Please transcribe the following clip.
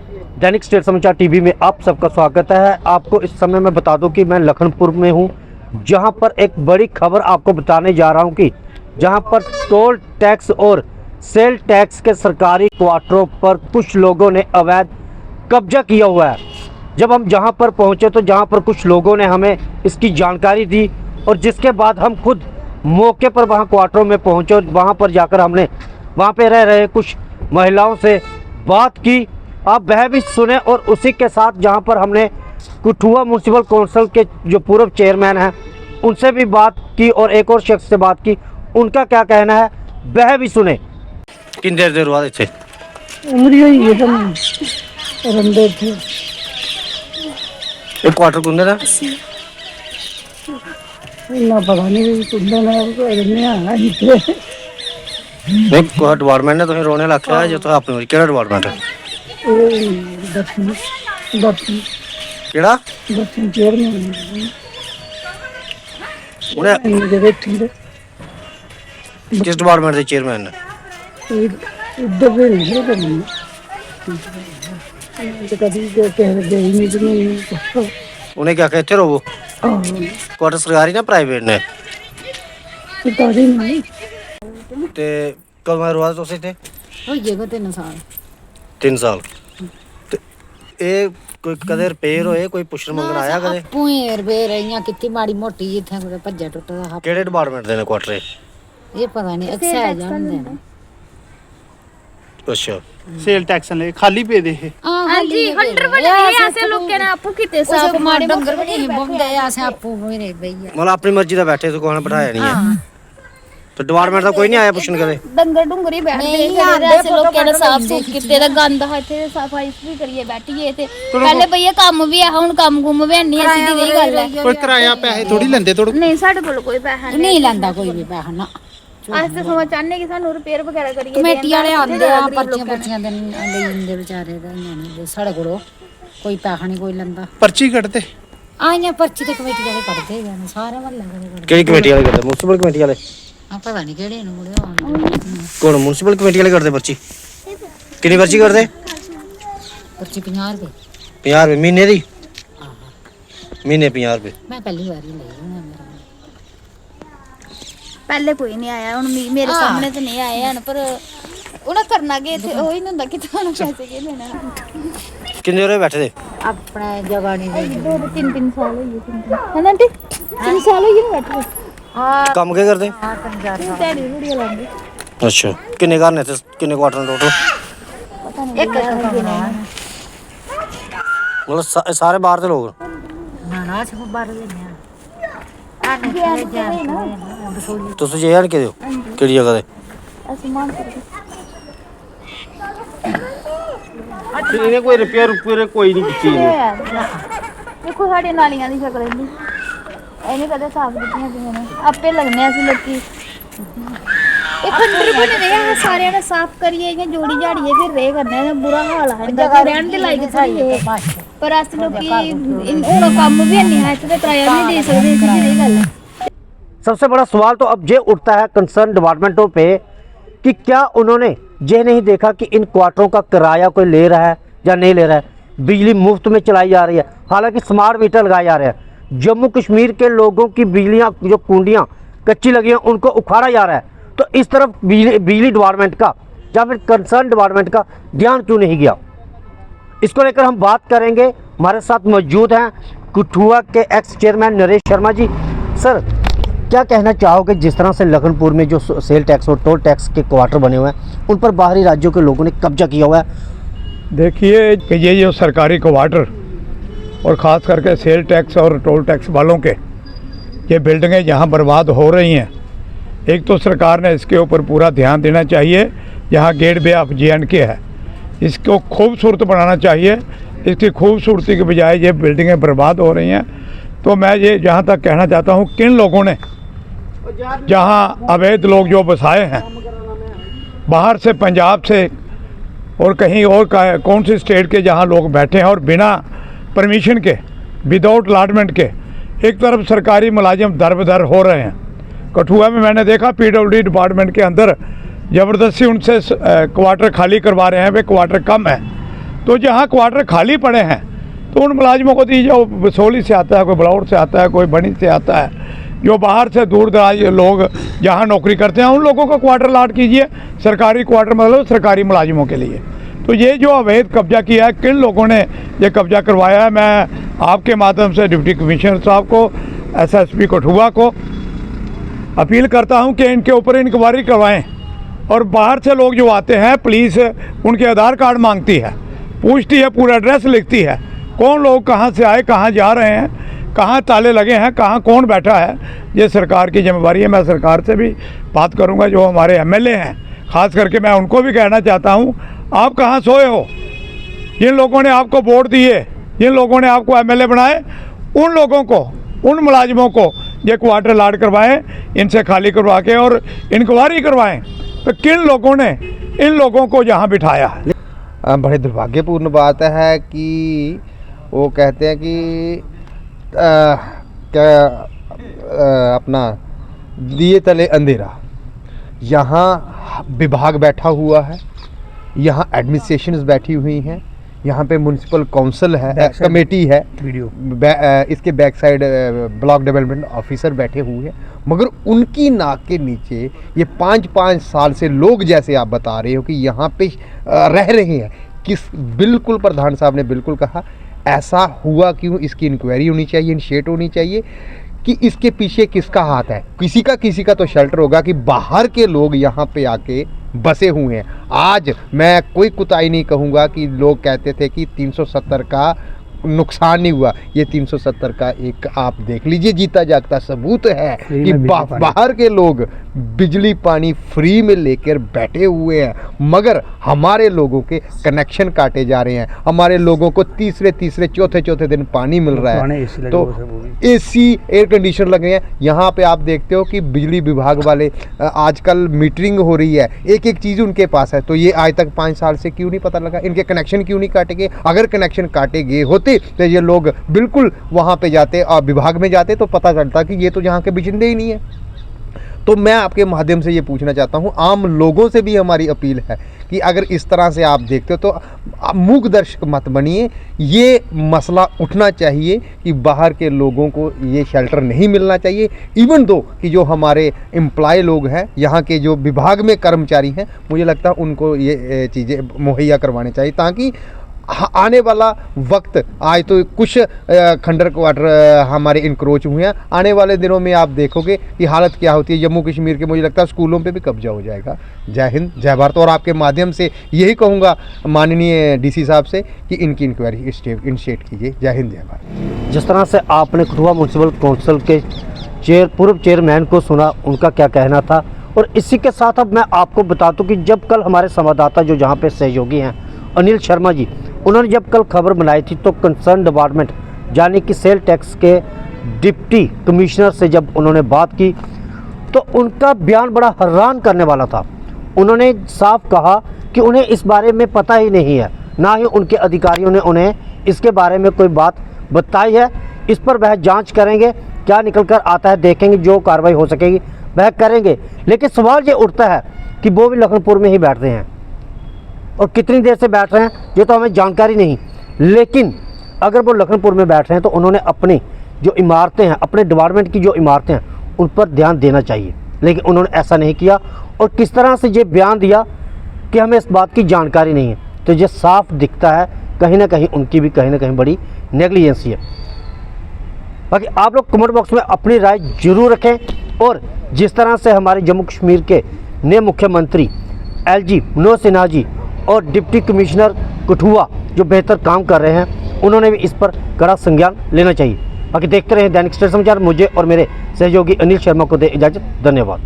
दैनिक state समाचार TV में आप सबका स्वागत है। आपको इस समय मैं बता दूं कि मैं लखनपुर में हूं, जहां पर एक बड़ी खबर आपको बताने जा रहा हूं कि जहां पर टोल टैक्स और सेल टैक्स के सरकारी क्वार्टरों पर कुछ लोगों ने अवैध कब्जा किया हुआ है। जब हम जहां पर पहुंचे तो जहां पर कुछ लोगों ने हमें इसकी जानकारी दी और जिसके बाद हम खुद मौके पर वहां क्वार्टरों में पहुंचे और वहां पर जाकर हमने वहां पे रह रहे कुछ महिलाओं से बात की। आप वह भी सुने और उसी के साथ जहां पर हमने कठुआ म्यूनसिपल काउंसिल के जो पूर्व चेयरमैन हैं उनसे भी बात की और एक और शख्स से बात की, उनका क्या कहना है वह भी सुने। कितनी देर बाद इतने एक क्वार्टर कुंदे ना ना पता नहीं कुंदे ना एक डिपार्टमेंट ने तुम्हें रोने लग गया जो तो अपने केड़ा डिपार्टमेंट है केड़ा चेयरमैन उन्हें किस डिपार्टमेंट के चेयरमैन ने इधर भी नहीं करनी कभी उन्हें क्या कहते रहो क्वार्टर सरकारी ना प्राइवेट ने सरकारी नहीं ते कब मैं रुआ तुसी थे हो गया 3 साल 3 साल ते ए कोई कदे रिपेयर होए कोई पुछन मंगण आया कदे पूरी रिपेयर इयां कितनी माड़ी मोटी इथे कोई भज्जा टुटदा केड़े डिपार्टमेंट दे ने क्वार्टर ये पता नहीं एक्साइज जानदे ने अच्छा सेल टैक्स ले खाली पे दे है हां जी 100 बने ऐसे लोग के ना आपू किते साफ माड़े डंगर भी नहीं बोंदे ऐसे आपू मेरे भैया मतलब अपनी मर्जी दा बैठे तो कोने बैठाया नहीं है तो डिपार्टमेंट दा कोई नहीं आया पुछन कदे डंगर डुंगरी बैठदे खड़े ऐसे लोग के साफ सुफ किते दा गंद है थे सफाई भी करिए बैठिए थे पहले भैया काम भी है हुन काम गुम भी नहीं सीधी दी गल है कोई किराया पैसे थोड़ी लेंदे थोड़ नहीं साडे कोल कोई पैसा नहीं लंदा कोई भी पैसा ना आज तो समझ चाहने कि सानू रिपेयर वगैरह करिए कमेटी वाले आंदे आ पर्चियां दे लेंदे बेचारे दा नहीं साडे कोल कोई पैसा नहीं कोई लंदा पर्ची कटते आइयां पर्ची ते कमेटी वाले कटदे जाने सारे महल्ले वाले केड़ी कमेटी वाले करदे म्युनिसिपल कमेटी वाले आ पता नहीं केड़े नु मुड़े कौन म्युनिसिपल कमेटी वाले करदे पर्ची कितनी पर्ची करदे पर्ची 50 रुपए 50 रुपए महीने दी महीने 50 रुपए मैं पहली बार ही ली पहले कोई नहीं आया हुन मेरे सामने तो नहीं आए हैं पर उन्हें करना के थे ओही नहीं हुंदा कि थानू पैसे के लेना कितने देर बैठे थे अपने जगह नहीं 2-3 साल हो गए है ना आंटी 3 साल हो गए बैठे हां काम क्या करते तेरी वीडियो लाऊंगी अच्छा कितने घर ने थे कितने क्वार्टर टोटल पता नहीं एक मतलब सारे बाहर के लोग ना सब बाहर लेने तुसी जे आन के दियो केड़ी जगह दे आसमान इन्हें कोई रिपेयर कोई नहीं कीती देखो साडी नालियां दी शक्ल इंदी ਇਹਨੇ ਕਦੇ ਸਾਫ ਕੀਤੀਆਂ ਪਈਆਂ ਨੇ ਆਪੇ ਲੱਗਨੇ ਅਸੀਂ ਲੋਕੀ ਇਹ ਖੰਡਰ ਬਣੇ ਨੇ ਆ ਸਾਰਿਆਂ ਨੇ ਸਾਫ ਕਰੀਏ ਜਾਂ ਜੋੜੀ ਝਾੜੀਏ ਫਿਰ ਰੇ ਕਰਨੇ ਨੇ ਬੁਰਾ ਹਾਲ ਹੈ ਜਗ੍ਹਾ ਰਹਿਣ ਦੇ ਲਾਇਕ ਥੋੜੀ ਪਰ ਅਸ ਲੋਕੀ ਹੁਣ ਕੰਮ ਵੀ ਨਹੀਂ ਹੈ ਤੇ ਕਿਰਾਇਆ ਵੀ ਨਹੀਂ ਦੇ ਸਕਦੇ ਸਿੱਧੀ ਗੱਲ है। सबसे बड़ा सवाल तो अब ये उठता है कंसर्न डिपार्टमेंटों पे कि क्या उन्होंने ये नहीं देखा कि इन क्वार्टरों का किराया कोई ले रहा है या नहीं ले रहा है, बिजली मुफ्त में चलाई जा रही है, हालांकि स्मार्ट मीटर लगाए जा रहे हैं। जम्मू कश्मीर के लोगों की बिजलियाँ जो कुंडियाँ कच्ची लगी हैं उनको उखाड़ा जा रहा है, तो इस तरफ बिजली डिपार्टमेंट का या फिर कंसर्न डिपार्टमेंट का ध्यान क्यों नहीं गया, इसको लेकर हम बात करेंगे। हमारे साथ मौजूद हैं कठुआ के x chairman Naresh Sharma ji. Sir क्या कहना चाहोगे जिस तरह से लखनपुर में जो सेल टैक्स और टोल टैक्स के क्वार्टर बने हुए हैं उन पर बाहरी राज्यों के लोगों ने कब्जा किया हुआ है? देखिए कि ये जो सरकारी क्वार्टर और ख़ास करके सेल टैक्स और टोल टैक्स वालों के ये बिल्डिंगें जहाँ बर्बाद हो रही हैं, एक तो सरकार ने इसके ऊपर पूरा ध्यान देना चाहिए। यहाँ गेट वे ऑफ J&K है, इसको खूबसूरत बनाना चाहिए। इसकी खूबसूरती के बजाय ये बिल्डिंगें बर्बाद हो रही हैं। तो मैं ये जहाँ तक कहना चाहता हूँ किन लोगों ने जहाँ अवैध लोग जो बसाए हैं बाहर से, पंजाब से और कहीं और कौन सी स्टेट के जहाँ लोग बैठे हैं और बिना परमिशन के, विदाउट अलॉटमेंट के, एक तरफ सरकारी मुलाजिम दर बदर हो रहे हैं। कठुआ में मैंने देखा PWD डिपार्टमेंट के अंदर ज़बरदस्ती उनसे क्वार्टर खाली करवा रहे हैं, वे क्वार्टर कम है। तो जहाँ क्वार्टर खाली पड़े हैं तो उन मुलाजिमों को दीजिए। वो बसोली से आता है, कोई बलौर से आता है, कोई बनी से आता है, जो बाहर से दूर दराज लोग जहाँ नौकरी करते हैं उन लोगों को क्वार्टर लाट कीजिए। सरकारी क्वार्टर मतलब सरकारी मुलाजिमों के लिए। तो ये जो अवैध कब्जा किया है, किन लोगों ने ये कब्जा करवाया है, मैं आपके माध्यम से डिप्टी कमिश्नर साहब को, SSP कठुआ को अपील करता हूं कि इनके ऊपर इंक्वायरी करवाएं। और बाहर से लोग जो आते हैं, पुलिस उनके आधार कार्ड मांगती है, पूछती है, पूरा एड्रेस लिखती है, कौन लोग कहां से आए, कहां जा रहे हैं, कहां ताले लगे हैं, कहां कौन बैठा है। ये सरकार की जिम्मेदारी है। मैं सरकार से भी बात करूंगा, जो हमारे MLA हैं, ख़ास करके मैं उनको भी कहना चाहता हूं, आप कहाँ सोए हो? जिन लोगों ने आपको वोट दिए, जिन लोगों ने आपको MLA बनाए, उन लोगों को, उन मुलाजिमों को ये क्वार्टर लाट करवाएं, इनसे खाली करवा के और इंक्वायरी करवाएं तो किन लोगों ने इन लोगों को यहाँ बिठाया है। बड़े दुर्भाग्यपूर्ण बात है कि वो कहते हैं कि अपना दिए तले अंधेरा। यहाँ विभाग बैठा हुआ है, यहाँ एडमिनिस्ट्रेशंस बैठी हुई हैं, यहाँ पे म्यूनसिपल काउंसिल है, कमेटी है, इसके back side block development officer बैठे हुए हैं, मगर उनकी नाक के नीचे ये 5-5 साल से लोग, जैसे आप बता रहे हो कि यहाँ पे रह रहे हैं, बिल्कुल प्रधान साहब ने बिल्कुल कहा, ऐसा हुआ क्यों, इसकी इंक्वायरी होनी चाहिए, इनिशिएट होनी चाहिए कि इसके पीछे किसका हाथ है। किसी का तो शेल्टर होगा कि बाहर के लोग यहाँ पे आके बसे हुए हैं। आज मैं कोई कुताई नहीं कहूँगा कि लोग कहते थे कि 370 का नुकसान नहीं हुआ। ये 370 का एक आप देख लीजिए जीता जागता सबूत है कि बाहर के लोग बिजली पानी फ्री में लेकर बैठे हुए हैं, मगर हमारे लोगों के कनेक्शन काटे जा रहे हैं। हमारे लोगों को तीसरे चौथे दिन पानी मिल रहा है, तो AC एयर कंडीशनर लगे हैं। यहाँ पे आप देखते हो कि बिजली विभाग वाले आजकल मीटरिंग हो रही है, एक चीज़ उनके पास है, तो ये आज तक 5 साल से क्यों नहीं पता लगा, इनके कनेक्शन क्यों नहीं काटे गए। अगर कनेक्शन काटे गए होते तो ये लोग बिल्कुल वहाँ पे जाते और विभाग में जाते, तो पता चलता कि ये तो यहाँ के बिजिंदे ही नहीं है। तो मैं आपके माध्यम से ये पूछना चाहता हूँ, आम लोगों से भी हमारी अपील है कि अगर इस तरह से आप देखते हो तो मूक दर्शक मत बनिए। ये मसला उठना चाहिए कि बाहर के लोगों को ये शेल्टर नहीं मिलना चाहिए, इवन दो कि जो हमारे एम्प्लॉय लोग हैं, यहाँ के जो विभाग में कर्मचारी हैं, मुझे लगता है उनको ये चीज़ें मुहैया करवानी चाहिए, ताकि आने वाला वक्त, आज तो कुछ खंडर क्वार्टर हमारे इंक्रोच हुए हैं, आने वाले दिनों में आप देखोगे कि हालत क्या होती है। जम्मू कश्मीर के मुझे लगता है स्कूलों पे भी कब्जा हो जाएगा। जय हिंद, जय भारत। और आपके माध्यम से यही कहूँगा माननीय DC साहब से कि इनकी इंक्वायरी इनिशिएट कीजिए। जय हिंद, जय भारत। जिस तरह से आपने कठुआ म्यूनसिपल काउंसिल के पूर्व चेयरमैन को सुना, उनका क्या कहना था, और इसी के साथ अब मैं आपको बता दूँ कि जब कल हमारे संवाददाता जो जहाँ पे सहयोगी हैं अनिल शर्मा जी, उन्होंने जब कल खबर बनाई थी तो कंसर्न डिपार्टमेंट यानी कि सेल टैक्स के डिप्टी कमिश्नर से जब उन्होंने बात की तो उनका बयान बड़ा हैरान करने वाला था। उन्होंने साफ कहा कि उन्हें इस बारे में पता ही नहीं है, ना ही उनके अधिकारियों ने उन्हें इसके बारे में कोई बात बताई है। इस पर वह जांच करेंगे, क्या निकल कर आता है देखेंगे, जो कार्रवाई हो सकेगी वह करेंगे। लेकिन सवाल ये उठता है कि वो भी लखनपुर में ही बैठते हैं और कितनी देर से बैठ रहे हैं ये तो हमें जानकारी नहीं, लेकिन अगर वो लखनपुर में बैठ रहे हैं तो उन्होंने अपनी जो इमारतें हैं, अपने डिपार्टमेंट की जो इमारतें हैं, उन पर ध्यान देना चाहिए, लेकिन उन्होंने ऐसा नहीं किया। और किस तरह से ये बयान दिया कि हमें इस बात की जानकारी नहीं है, तो ये साफ दिखता है कहीं ना कहीं उनकी भी कहीं ना कहीं बड़ी नेग्लिजेंसी है। बाकी आप लोग कमेंट बॉक्स में अपनी राय जरूर रखें, और जिस तरह से हमारे जम्मू कश्मीर के नए मुख्यमंत्री LG मनोज सिन्हा जी और डिप्टी कमिश्नर कठुआ जो बेहतर काम कर रहे हैं, उन्होंने भी इस पर कड़ा संज्ञान लेना चाहिए। बाकी देखते रहें दैनिक स्टेट समाचार। मुझे और मेरे सहयोगी अनिल शर्मा को दे इजाज़त। धन्यवाद।